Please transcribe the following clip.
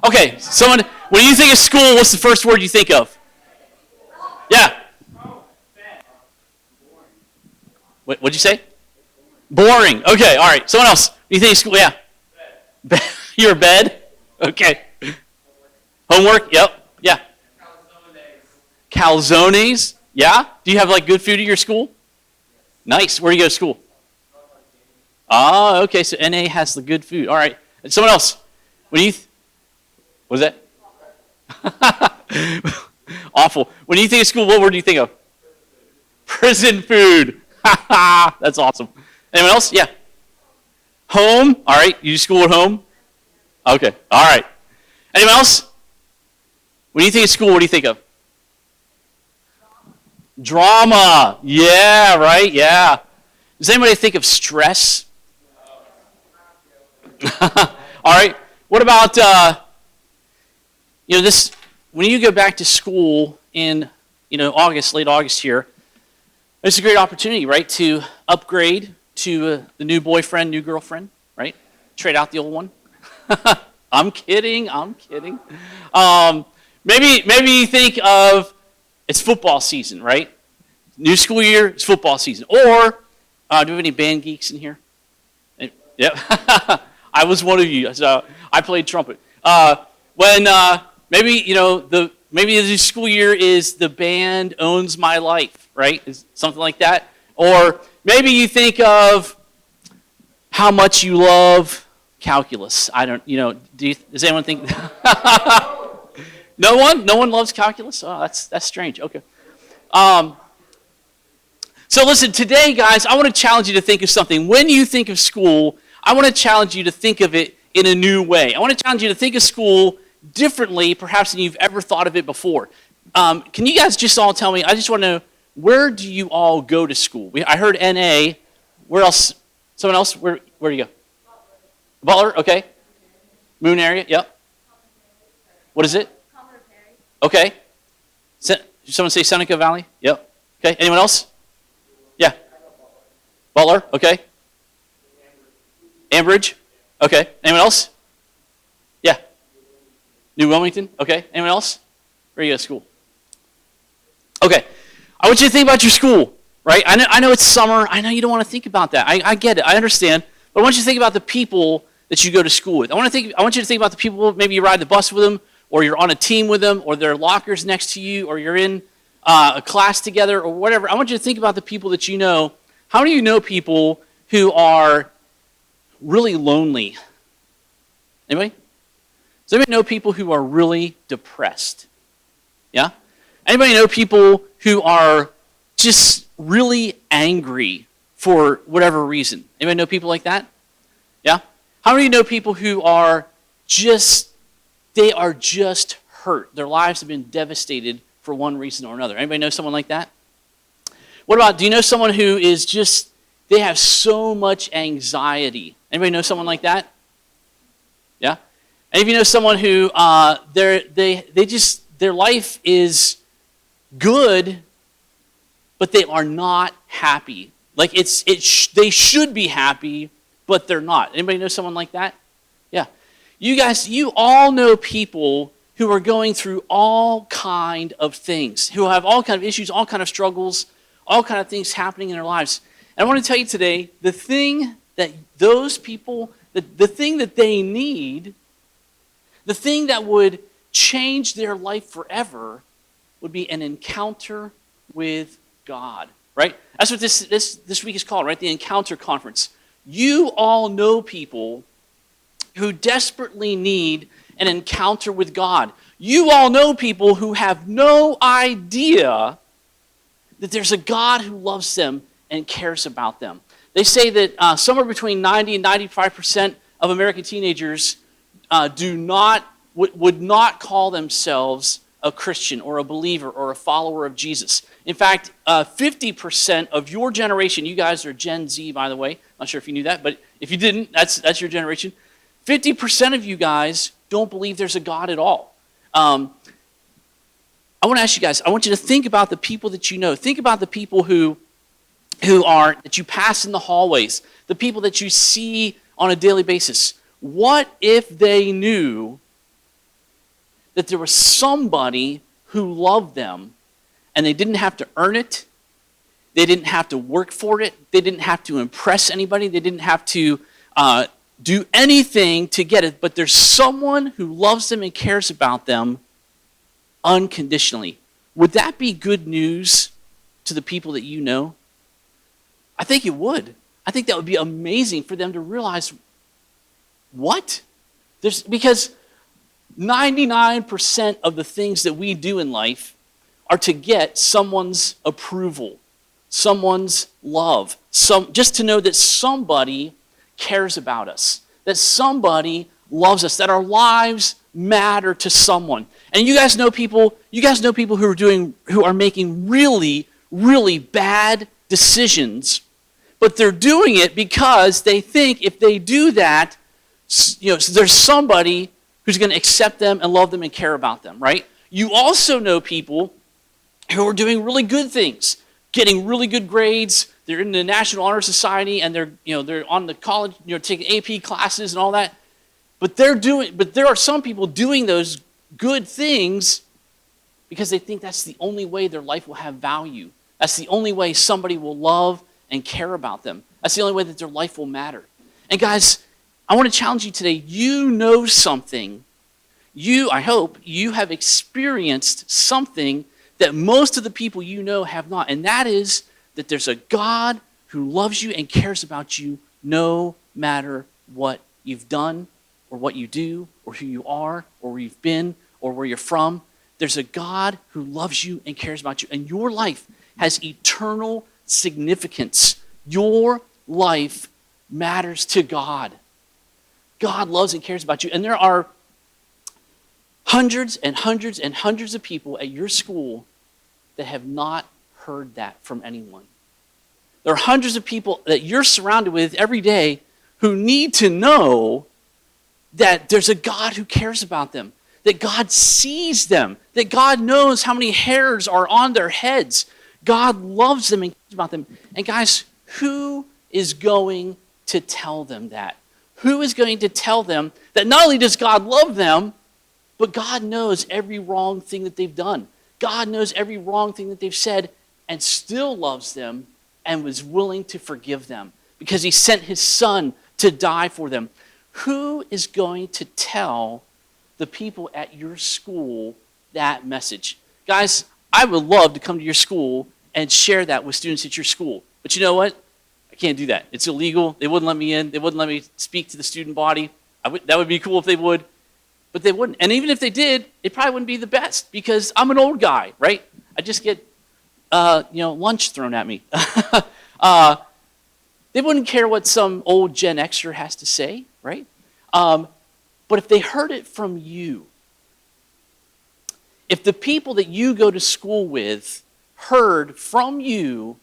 Okay, someone, when you think of school, what's the first word you think of? Yeah. What'd you say? Boring. Okay, all right. Someone else. When you think of school, yeah. Bed. Your bed? Okay. Homework? Yep. Yeah. Calzones? Yeah? Do you have like good food at your school? Nice. Where do you go to school? Oh, okay. So NA has the good food. All right. And someone else. What do you? What was that? Awful. When you think of school, what word do you think of? Prison food. That's awesome. Anyone else? Yeah. Home. All right. You do school at home? Okay. All right. Anyone else? When you think of school, what do you think of? Drama. Yeah, right. Yeah. Does anybody think of stress? All right. What about this? When you go back to school in August, late August here, it's a great opportunity, right, to upgrade to the new boyfriend, new girlfriend, right? Trade out the old one. I'm kidding. Maybe you think of it's football season, right? New school year, it's football season. Or do we have any band geeks in here? Yep. I was one of you. So I played trumpet. Maybe the new school year is the band owns my life, right? Is something like that. Or maybe you think of how much you love calculus. I don't. Does anyone think? No one loves calculus. Oh, that's strange. Okay. So listen, today, guys, I want to challenge you to think of something. When you think of school, I want to challenge you to think of it in a new way. I want to challenge you to think of school differently, perhaps than you've ever thought of it before. Can you guys just all tell me, I just want to know, where do you all go to school? I heard NA. Where else? Someone else? Where do you go? Butler, okay. Moon area, yep. What is it? Okay. Someone say Seneca Valley? Yep. Okay. Anyone else? Yeah. Butler, okay. Ambridge, okay. Anyone else? Yeah. New Wilmington, okay. Anyone else? Where do you go to school? Okay. I want you to think about your school, right? I know it's summer. I know you don't want to think about that. I get it. I understand. But I want you to think about the people that you go to school with. I want you to think about the people, maybe you ride the bus with them, or you're on a team with them, or there are lockers next to you, or you're in a class together, or whatever. I want you to think about the people that you know. How do you know people who are really lonely? Anybody? Does anybody know people who are really depressed? Yeah? Anybody know people who are just really angry for whatever reason? Anybody know people like that? Yeah? How many know people who are just hurt? Their lives have been devastated for one reason or another. Anybody know someone like that? What about, do you know someone who is just, they have so much anxiety? Anybody know someone like that? Yeah? Any of you know someone who their life is good, but they are not happy? Like they should be happy, but they're not. Anybody know someone like that? Yeah. You guys, you all know people who are going through all kind of things, who have all kind of issues, all kind of struggles, all kind of things happening in their lives. And I want to tell you today, the thing that those people, the thing that they need, the thing that would change their life forever would be an encounter with God, right? That's what this week is called, right? The Encounter Conference. You all know people who desperately need an encounter with God. You all know people who have no idea that there's a God who loves them and cares about them. They say that somewhere between 90 and 95% of American teenagers would not call themselves a Christian or a believer or a follower of Jesus. In fact, 50% of your generation, you guys are Gen Z, by the way. Not sure if you knew that, but if you didn't, that's your generation. 50% of you guys don't believe there's a God at all. I want to ask you guys, I want you to think about the people that you know. Think about the people that you pass in the hallways, the people that you see on a daily basis. What if they knew that there was somebody who loved them, and they didn't have to earn it. They didn't have to work for it. They didn't have to impress anybody. They didn't have to do anything to get it. But there's someone who loves them and cares about them unconditionally. Would that be good news to the people that you know? I think it would. I think that would be amazing for them to realize, what? Because 99% of the things that we do in life are to get someone's approval, someone's love, just to know that somebody cares about us, that somebody loves us, that our lives matter to someone. And you guys know people who are making really, really bad decisions, but they're doing it because they think if they do that, there's somebody who's going to accept them and love them and care about them, right? You also know people who are doing really good things, getting really good grades. They're in the National Honor Society, and they're on the college, taking AP classes and all that. But there are some people doing those good things because they think that's the only way their life will have value. That's the only way somebody will love and care about them. That's the only way that their life will matter. And guys, I want to challenge you today. You know something. I hope you have experienced something that most of the people you know have not. And that is that there's a God who loves you and cares about you no matter what you've done or what you do or who you are or where you've been or where you're from. There's a God who loves you and cares about you. And your life has eternal significance. Your life matters to God. God loves and cares about you. And there are hundreds and hundreds and hundreds of people at your school that have not heard that from anyone. There are hundreds of people that you're surrounded with every day who need to know that there's a God who cares about them, that God sees them, that God knows how many hairs are on their heads. God loves them and cares about them. And guys, who is going to tell them that? Who is going to tell them that not only does God love them, but God knows every wrong thing that they've done. God knows every wrong thing that they've said and still loves them and was willing to forgive them because he sent his son to die for them. Who is going to tell the people at your school that message? Guys, I would love to come to your school and share that with students at your school. But you know what? I can't do that. It's illegal. They wouldn't let me in. They wouldn't let me speak to the student body. That would be cool if they would. But they wouldn't. And even if they did, it probably wouldn't be the best because I'm an old guy, right? I just get lunch thrown at me. They wouldn't care what some old Gen Xer has to say, right? But if they heard it from you, if the people that you go to school with heard from you